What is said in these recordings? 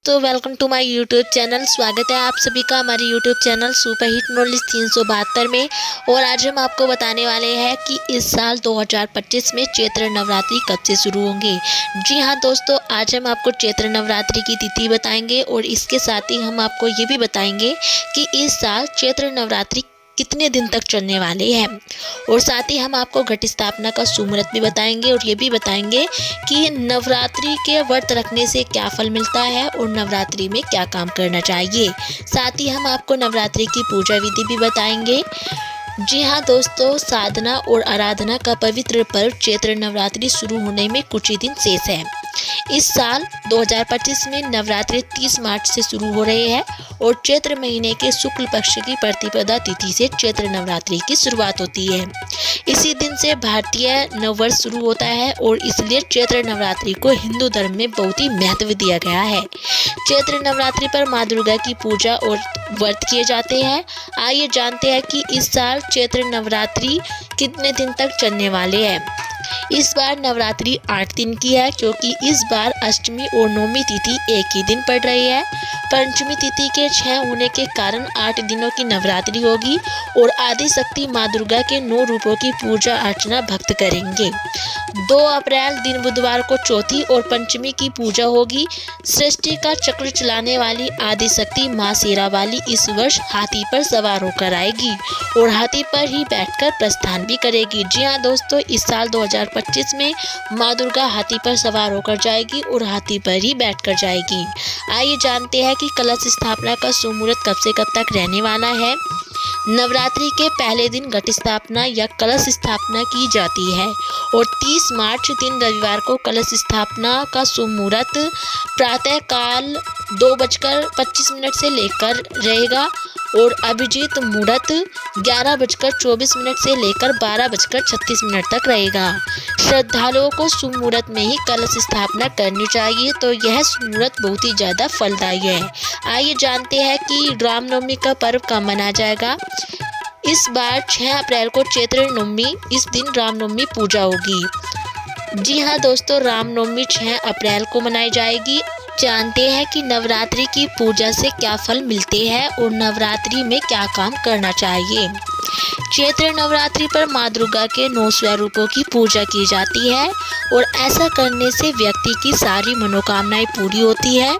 तो welcome to my YouTube channel. स्वागत है आप सभी का हमारे YouTube channel super hit knowledge 372 में। और आज हम आपको बताने वाले हैं कि इस साल 2025 में चैत्र नवरात्रि कब से शुरू होंगे। जी हाँ दोस्तों, आज हम आपको चैत्र नवरात्रि की तिथि बताएंगे और इसके साथ ही हम आपको ये भी बताएंगे कि इस साल चैत्र नवरात्रि कितने दिन तक चलने वाले हैं। और साथ ही हम आपको घट स्थापना का सुमुहूर्त भी बताएंगे और ये भी बताएंगे कि नवरात्रि के व्रत रखने से क्या फल मिलता है और नवरात्रि में क्या काम करना चाहिए। साथ ही हम आपको नवरात्रि की पूजा विधि भी बताएंगे। जी हाँ दोस्तों, साधना और आराधना का पवित्र पर्व चैत्र नवरात्रि शुरू होने में कुछ ही दिन शेष है। इस साल 2025 में नवरात्रि 30 मार्च से शुरू हो रहे हैं और चैत्र महीने के शुक्ल पक्ष की प्रतिपदा तिथि से चैत्र नवरात्रि की शुरुआत होती है। इसी दिन से भारतीय नववर्ष शुरू होता है और इसलिए चैत्र नवरात्रि को हिंदू धर्म में बहुत ही महत्व दिया गया है। चैत्र नवरात्रि पर माँ दुर्गा की पूजा और व्रत किए जाते हैं। आइए जानते हैं कि इस साल चैत्र नवरात्रि कितने दिन तक चलने वाले हैं। इस बार नवरात्रि 8 दिन की है, क्योंकि इस बार अष्टमी और नवमी तिथि एक ही दिन पड़ रही है। पंचमी तिथि के 6 होने के कारण 8 दिनों की नवरात्रि होगी और आदि शक्ति माँ दुर्गा के 9 रूपों की पूजा अर्चना भक्त करेंगे। 2 अप्रैल दिन बुधवार को चौथी और पंचमी की पूजा होगी। सृष्टि का चक्र चलाने वाली आदि शक्ति माँ शेरावाली इस वर्ष हाथी पर सवार होकर आएगी और हाथी पर ही बैठकर प्रस्थान भी करेगी। जी हाँ दोस्तों, इस साल 2025 में माँ दुर्गा हाथी पर सवार होकर जाएगी और हाथी पर ही बैठकर जाएगी। आइए जानते हैं कि कलश स्थापना का सुमुहूर्त कब से कब तक रहने वाला है। नवरात्रि के पहले दिन घट स्थापना या कलश स्थापना की जाती है और 30 मार्च दिन रविवार को कलश स्थापना का सुमुहूर्त प्रातः काल 2:25 से लेकर रहेगा और अभिजीत मुहूर्त 11:24 से लेकर 12:36 तक रहेगा। श्रद्धालुओं को सुमुहूर्त में ही कलश स्थापना करनी चाहिए, तो यह सुमुहूर्त बहुत ही ज़्यादा फलदायी है। आइए जानते हैं कि रामनवमी का पर्व कब मनाया जाएगा। इस बार 6 अप्रैल को चैत्र नवमी, इस दिन रामनवमी पूजा होगी। जी हाँ दोस्तों, रामनवमी 6 अप्रैल को मनाई जाएगी। जानते हैं कि नवरात्रि की पूजा से क्या फल मिलते हैं और नवरात्रि में क्या काम करना चाहिए। चैत्र नवरात्रि पर माँ दुर्गा के 9 स्वरूपों की पूजा की जाती है और ऐसा करने से व्यक्ति की सारी मनोकामनाएं पूरी होती है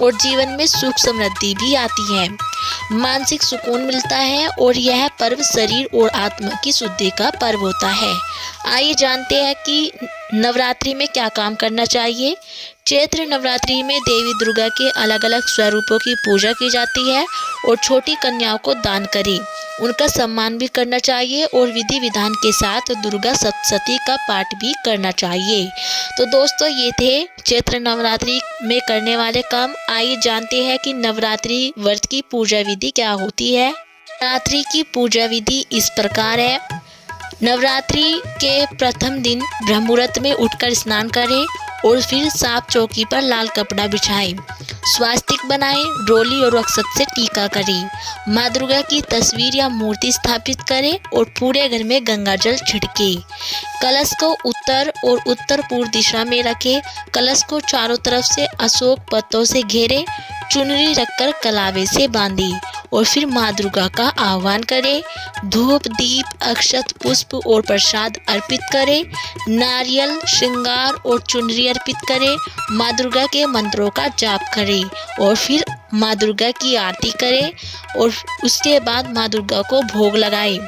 और जीवन में सुख समृद्धि भी आती है, मानसिक सुकून मिलता है और यह पर्व शरीर और आत्मा की शुद्धि का पर्व होता है। आइए जानते हैं कि नवरात्रि में क्या काम करना चाहिए। चैत्र नवरात्रि में देवी दुर्गा के अलग अलग स्वरूपों की पूजा की जाती है और छोटी कन्याओं को दान करें, उनका सम्मान भी करना चाहिए और विधि विधान के साथ दुर्गा सप्तशती का पाठ भी करना चाहिए। तो दोस्तों, ये थे चैत्र नवरात्रि में करने वाले काम। आइए जानते हैं कि नवरात्रि व्रत की पूजा विधि क्या होती है। नवरात्रि की पूजा विधि इस प्रकार है। नवरात्रि के प्रथम दिन ब्रह्म मुहूर्त में उठकर स्नान करें और फिर साफ चौकी पर लाल कपड़ा बिछाएं, स्वास्तिक बनाएं, रोली और अक्षत से टीका करें, माँ दुर्गा की तस्वीर या मूर्ति स्थापित करें और पूरे घर में गंगा जल छिड़के। कलश को उत्तर और उत्तर पूर्व दिशा में रखें। कलश को चारों तरफ से अशोक पत्तों से घेरे, चुनरी रखकर कलावे से बांधे और फिर माँ दुर्गा का आह्वान करें। धूप, दीप, अक्षत, पुष्प और प्रसाद अर्पित करें। नारियल, श्रृंगार और चुनरी अर्पित करें। माँ दुर्गा के मंत्रों का जाप करें और फिर माँ दुर्गा की आरती करें और उसके बाद माँ दुर्गा को भोग लगाएं।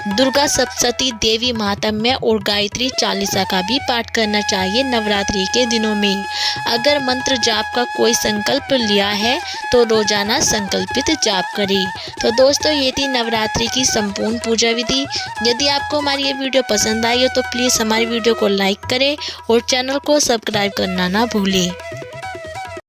दुर्गा सप्तशती, देवी महात्म्य और गायत्री चालीसा का भी पाठ करना चाहिए नवरात्रि के दिनों में। अगर मंत्र जाप का कोई संकल्प लिया है तो रोजाना संकल्पित जाप करें। तो दोस्तों, ये थी नवरात्रि की संपूर्ण पूजा विधि। यदि आपको हमारी ये वीडियो पसंद आई हो तो प्लीज़ हमारी वीडियो को लाइक करें और चैनल को सब्सक्राइब करना ना भूलें।